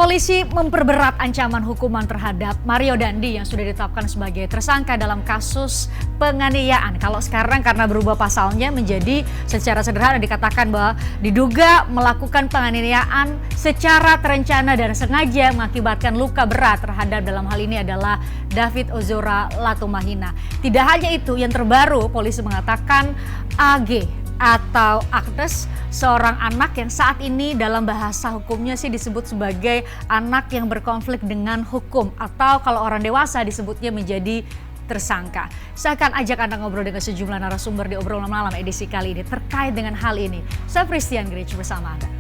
Polisi memperberat ancaman hukuman terhadap Mario Dandi yang sudah ditetapkan sebagai tersangka dalam kasus penganiayaan. Kalau sekarang karena berubah pasalnya menjadi secara sederhana dikatakan bahwa diduga melakukan penganiayaan secara terencana dan sengaja mengakibatkan luka berat terhadap dalam hal ini adalah David Ozora Latumahina. Tidak hanya itu, yang terbaru polisi mengatakan AG atau Agnes, seorang anak yang saat ini dalam bahasa hukumnya sih disebut sebagai anak yang berkonflik dengan hukum, atau kalau orang dewasa disebutnya menjadi tersangka. Saya akan ajak Anda ngobrol dengan sejumlah narasumber di obrolan malam edisi kali ini terkait dengan hal ini. Saya Christian Grich bersama Anda.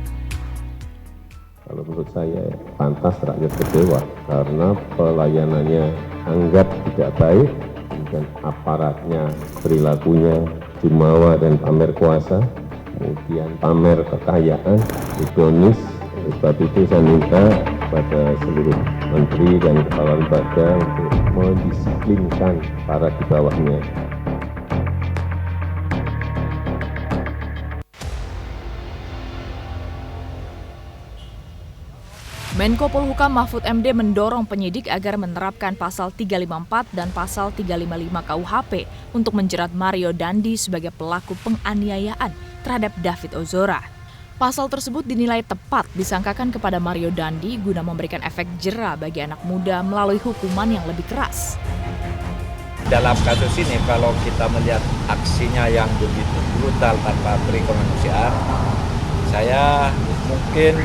Kalau menurut saya pantas rakyat kecewa karena pelayanannya anggap tidak baik, kemudian aparatnya perilakunya jumawa dan pamer kuasa, kemudian pamer kekayaan, hedonis. Sebab itu saya minta pada seluruh menteri dan kepala lembaga untuk mendisiplinkan para di bawahnya. Menko Polhukam Mahfud MD mendorong penyidik agar menerapkan pasal 354 dan pasal 355 KUHP untuk menjerat Mario Dandi sebagai pelaku penganiayaan terhadap David Ozora. Pasal tersebut dinilai tepat disangkakan kepada Mario Dandi guna memberikan efek jera bagi anak muda melalui hukuman yang lebih keras. Dalam kasus ini kalau kita melihat aksinya yang begitu brutal tanpa peri kemanusiaan, saya mungkin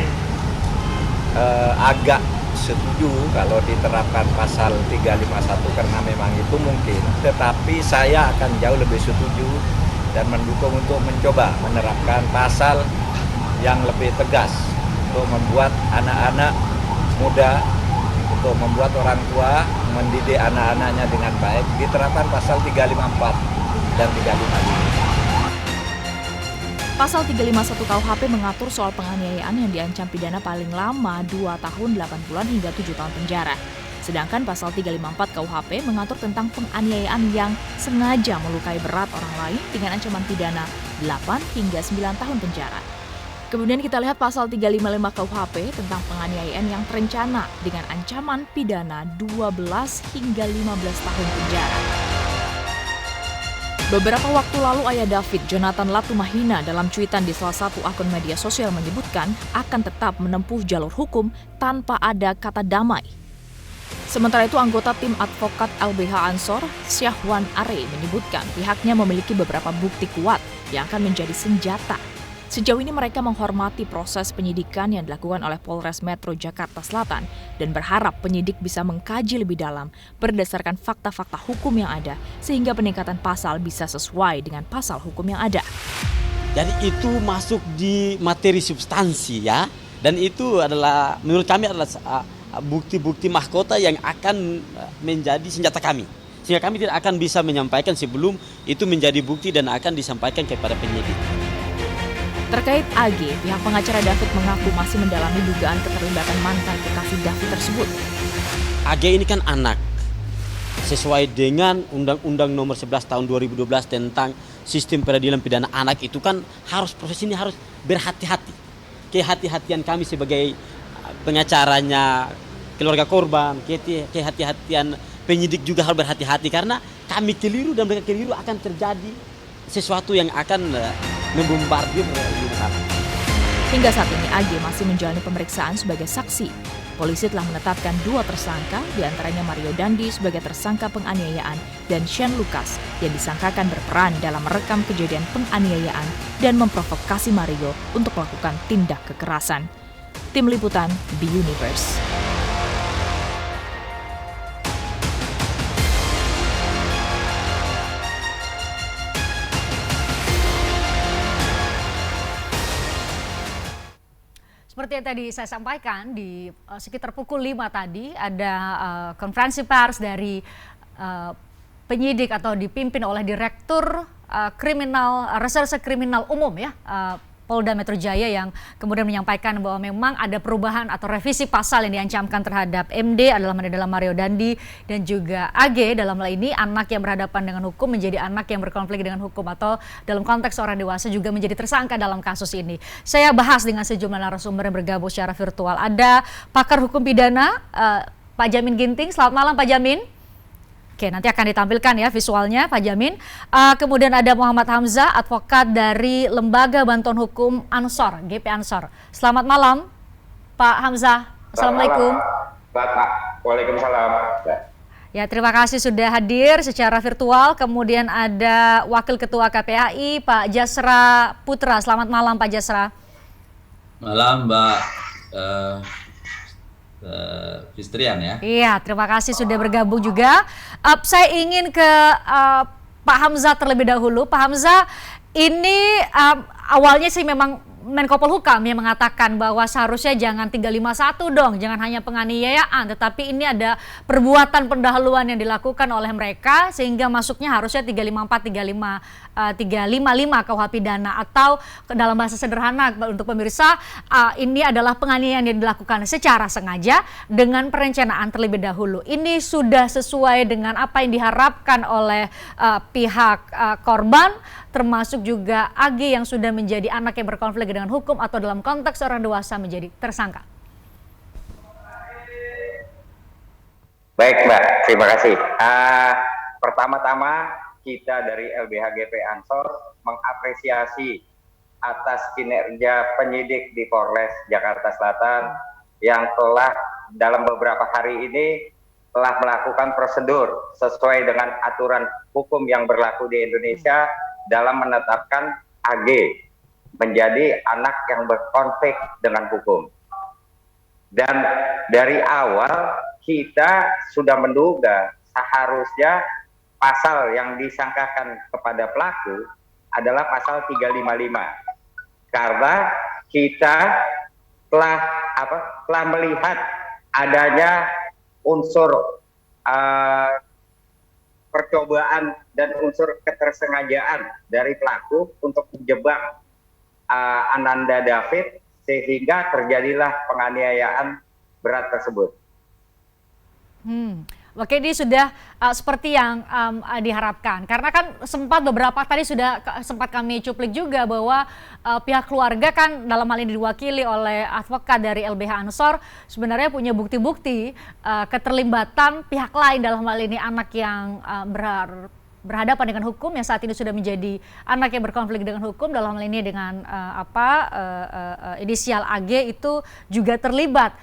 agak setuju kalau diterapkan pasal 351 karena memang itu mungkin, tetapi saya akan jauh lebih setuju dan mendukung untuk mencoba menerapkan pasal yang lebih tegas untuk membuat anak-anak muda, untuk membuat orang tua mendidik anak-anaknya dengan baik. Diterapkan pasal 354 dan 355. Pasal 351 KUHP mengatur soal penganiayaan yang diancam pidana paling lama 2 tahun 8 bulan hingga 7 tahun penjara. Sedangkan pasal 354 KUHP mengatur tentang penganiayaan yang sengaja melukai berat orang lain dengan ancaman pidana 8 hingga 9 tahun penjara. Kemudian kita lihat pasal 355 KUHP tentang penganiayaan yang terencana dengan ancaman pidana 12 hingga 15 tahun penjara. Beberapa waktu lalu ayah David, Jonathan Latumahina, dalam cuitan di salah satu akun media sosial menyebutkan akan tetap menempuh jalur hukum tanpa ada kata damai. Sementara itu anggota tim advokat LBH Ansor, Syahwan Are, menyebutkan pihaknya memiliki beberapa bukti kuat yang akan menjadi senjata. Sejauh ini mereka menghormati proses penyidikan yang dilakukan oleh Polres Metro Jakarta Selatan dan berharap penyidik bisa mengkaji lebih dalam berdasarkan fakta-fakta hukum yang ada sehingga peningkatan pasal bisa sesuai dengan pasal hukum yang ada. Jadi itu masuk di materi substansi ya, dan itu adalah menurut kami adalah bukti-bukti mahkota yang akan menjadi senjata kami. Sehingga kami tidak akan bisa menyampaikan sebelum itu menjadi bukti dan akan disampaikan kepada penyidik. Terkait AG, pihak pengacara David mengaku masih mendalami dugaan keterlibatan mantan kekasih David tersebut. AG ini kan anak, sesuai dengan Undang-Undang Nomor 11 Tahun 2012 tentang Sistem Peradilan Pidana Anak itu kan proses ini harus berhati-hati. Kehati-hatian kami sebagai pengacaranya keluarga korban, kehati-hatian penyidik juga harus berhati-hati karena kami keliru dan mereka keliru akan terjadi sesuatu yang akan membombardir masalah. Hingga saat ini AG masih menjalani pemeriksaan sebagai saksi. Polisi telah menetapkan 2 tersangka, diantaranya Mario Dandi sebagai tersangka penganiayaan dan Shane Lucas yang disangkakan berperan dalam merekam kejadian penganiayaan dan memprovokasi Mario untuk melakukan tindak kekerasan. Tim Liputan B-Universe. Seperti yang tadi saya sampaikan, di sekitar pukul 5 tadi ada konferensi pers dari penyidik atau dipimpin oleh Direktur Reserse Kriminal Umum ya, Polda Metro Jaya yang kemudian menyampaikan bahwa memang ada perubahan atau revisi pasal yang diancamkan terhadap MD adalah Mario Dandi dan juga AG dalam hal ini anak yang berhadapan dengan hukum menjadi anak yang berkonflik dengan hukum atau dalam konteks orang dewasa juga menjadi tersangka dalam kasus ini. Saya bahas dengan sejumlah narasumber yang bergabung secara virtual. Ada pakar hukum pidana Pak Jamin Ginting. Selamat malam Pak Jamin. Oke, nanti akan ditampilkan ya visualnya Pak Jamin. Kemudian ada Muhammad Hamzah, advokat dari Lembaga Bantuan Hukum Ansor, GP Ansor. Selamat malam Pak Hamzah. Assalamualaikum. Waalaikumsalam. Ya, terima kasih sudah hadir secara virtual. Kemudian ada Wakil Ketua KPAI Pak Jasra Putra. Selamat malam Pak Jasra. Malam Mbak Fistrian ya. Iya, terima kasih sudah bergabung juga. Saya ingin ke Pak Hamzah terlebih dahulu. Pak Hamzah, ini awalnya sih memang Menko Polhukam yang mengatakan bahwa seharusnya jangan 351 dong, jangan hanya penganiayaan, tetapi ini ada perbuatan pendahuluan yang dilakukan oleh mereka sehingga masuknya harusnya 355 KUH pidana atau dalam bahasa sederhana untuk pemirsa ini adalah penganiayaan yang dilakukan secara sengaja dengan perencanaan terlebih dahulu. Ini sudah sesuai dengan apa yang diharapkan oleh pihak korban, termasuk juga AG yang sudah menjadi anak yang berkonflik dengan hukum atau dalam konteks orang dewasa menjadi tersangka. Baik Mbak, terima kasih. Pertama-tama kita dari LBH GP Ansor mengapresiasi atas kinerja penyidik di Polres Jakarta Selatan yang telah dalam beberapa hari ini telah melakukan prosedur sesuai dengan aturan hukum yang berlaku di Indonesia dalam menetapkan AG menjadi anak yang berkonflik dengan hukum. Dan dari awal kita sudah menduga seharusnya pasal yang disangkakan kepada pelaku adalah pasal 355. Karena kita telah melihat adanya unsur percobaan dan unsur ketersengajaan dari pelaku untuk menjebak Ananda David sehingga terjadilah penganiayaan berat tersebut. Oke, ini sudah seperti yang diharapkan. Karena kan sempat beberapa tadi sudah sempat kami cuplik juga bahwa pihak keluarga kan dalam hal ini diwakili oleh advokat dari LBH Ansor sebenarnya punya bukti-bukti keterlibatan pihak lain dalam hal ini anak yang berhadapan dengan hukum yang saat ini sudah menjadi anak yang berkonflik dengan hukum dalam hal ini dengan inisial AG itu juga terlibat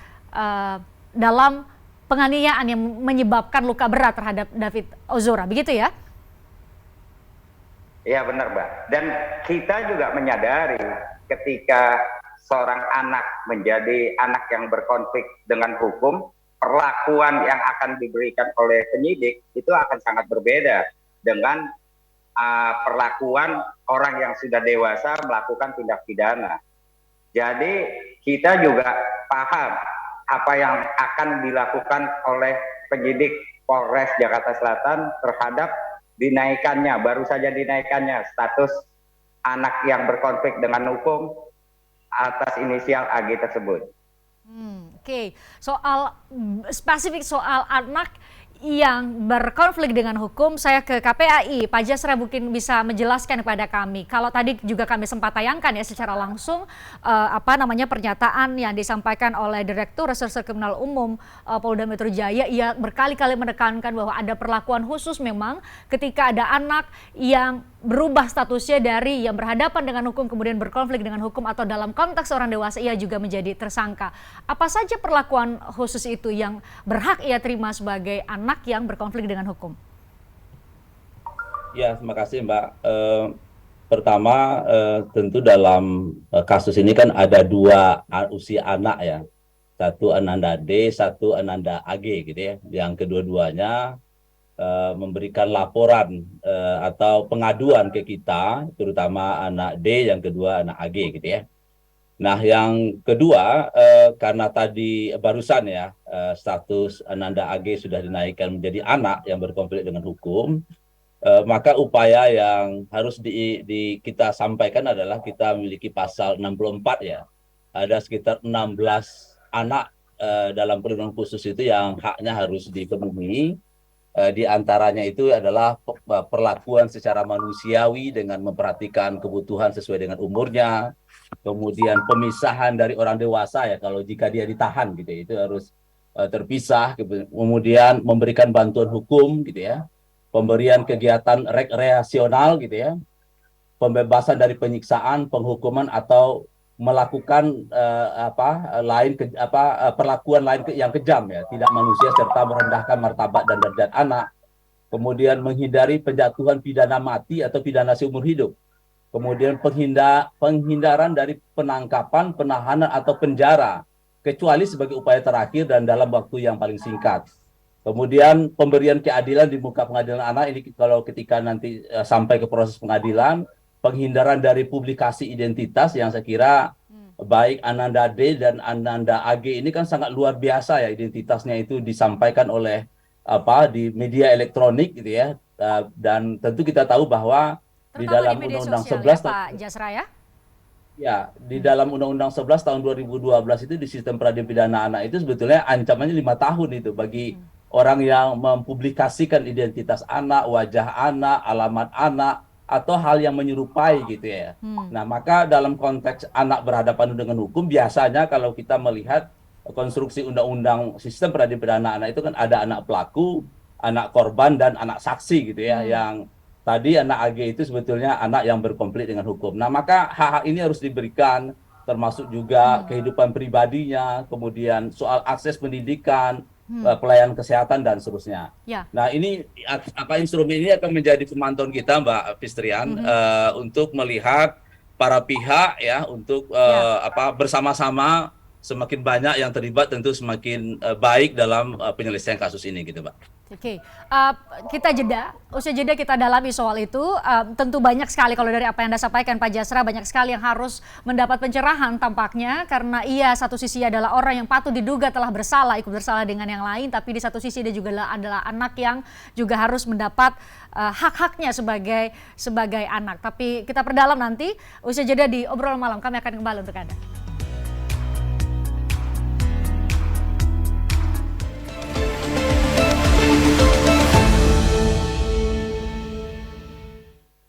dalam penganiayaan yang menyebabkan luka berat terhadap David Ozora, begitu ya? Iya benar Mbak. Dan kita juga menyadari ketika seorang anak menjadi anak yang berkonflik dengan hukum, perlakuan yang akan diberikan oleh penyidik itu akan sangat berbeda dengan perlakuan orang yang sudah dewasa melakukan tindak pidana. Jadi kita juga paham apa yang akan dilakukan oleh penyidik Polres Jakarta Selatan terhadap baru saja dinaikannya status anak yang berkonflik dengan hukum atas inisial AG tersebut. Oke. Spesifik soal anak yang berkonflik dengan hukum, saya ke KPAI. Pak Jasra mungkin bisa menjelaskan kepada kami. Kalau tadi juga kami sempat tayangkan ya secara langsung pernyataan yang disampaikan oleh Direktur Reserse Kriminal Umum Polda Metro Jaya. Ia berkali-kali menekankan bahwa ada perlakuan khusus memang ketika ada anak yang berubah statusnya dari yang berhadapan dengan hukum kemudian berkonflik dengan hukum atau dalam konteks orang dewasa ia juga menjadi tersangka. Apa saja perlakuan khusus itu yang berhak ia terima sebagai anak yang berkonflik dengan hukum? Ya, terima kasih Mbak. Pertama, tentu dalam kasus ini kan ada dua usia anak ya. Satu Ananda D, satu Ananda AG gitu ya. Yang kedua-duanya memberikan laporan atau pengaduan ke kita, terutama anak D, yang kedua anak AG gitu ya. Nah, yang kedua karena tadi barusan ya status Ananda AG sudah dinaikkan menjadi anak yang berkonflik dengan hukum, Maka upaya yang harus kita sampaikan adalah kita memiliki pasal 64 ya. Ada sekitar 16 anak dalam perlindungan khusus itu yang haknya harus dipenuhi. Di antaranya itu adalah perlakuan secara manusiawi dengan memperhatikan kebutuhan sesuai dengan umurnya. Kemudian pemisahan dari orang dewasa ya, kalau jika dia ditahan gitu ya, itu harus terpisah. Kemudian memberikan bantuan hukum gitu ya. Pemberian kegiatan rekreasional gitu ya, pembebasan dari penyiksaan, penghukuman atau melakukan perlakuan lain yang kejam ya, tidak manusia serta merendahkan martabat dan derajat anak. Kemudian menghindari penjatuhan pidana mati atau pidana seumur hidup. Kemudian penghindaran dari penangkapan, penahanan atau penjara kecuali sebagai upaya terakhir dan dalam waktu yang paling singkat. Kemudian pemberian keadilan di muka pengadilan anak ini kalau ketika nanti sampai ke proses pengadilan, penghindaran dari publikasi identitas yang saya kira baik Ananda D dan Ananda AG ini kan sangat luar biasa ya, identitasnya itu disampaikan oleh di media elektronik gitu ya, dan tentu kita tahu bahwa di dalam Undang-Undang 11 ya, Pak Jasra ya? Ya, di dalam Undang-Undang 11 tahun 2012 itu di sistem peradilan pidana anak itu sebetulnya ancamannya 5 tahun itu bagi orang yang mempublikasikan identitas anak, wajah anak, alamat anak, atau hal yang menyerupai gitu ya. Nah, maka dalam konteks anak berhadapan dengan hukum, biasanya kalau kita melihat konstruksi undang-undang sistem peradilan pidana anak itu kan ada anak pelaku, anak korban, dan anak saksi gitu ya, yang tadi anak AG itu sebetulnya anak yang berkonflik dengan hukum. Nah, maka hak-hak ini harus diberikan, termasuk juga kehidupan pribadinya, kemudian soal akses pendidikan, pelayanan kesehatan dan seterusnya. Ya. Nah, ini instrumen ini akan menjadi pemantauan kita, Mbak Fistrian, untuk melihat para pihak ya, untuk bersama-sama semakin banyak yang terlibat tentu semakin baik dalam penyelesaian kasus ini gitu, Mbak. Oke, kita usai jeda kita dalami soal itu. Tentu banyak sekali kalau dari apa yang Anda sampaikan Pak Jasra, banyak sekali yang harus mendapat pencerahan tampaknya, karena ia satu sisi adalah orang yang patut diduga telah bersalah, ikut bersalah dengan yang lain, tapi di satu sisi dia juga adalah anak yang juga harus mendapat hak-haknya sebagai anak. Tapi kita perdalam nanti usai jeda di Obrolan Malam, kami akan kembali untuk Anda.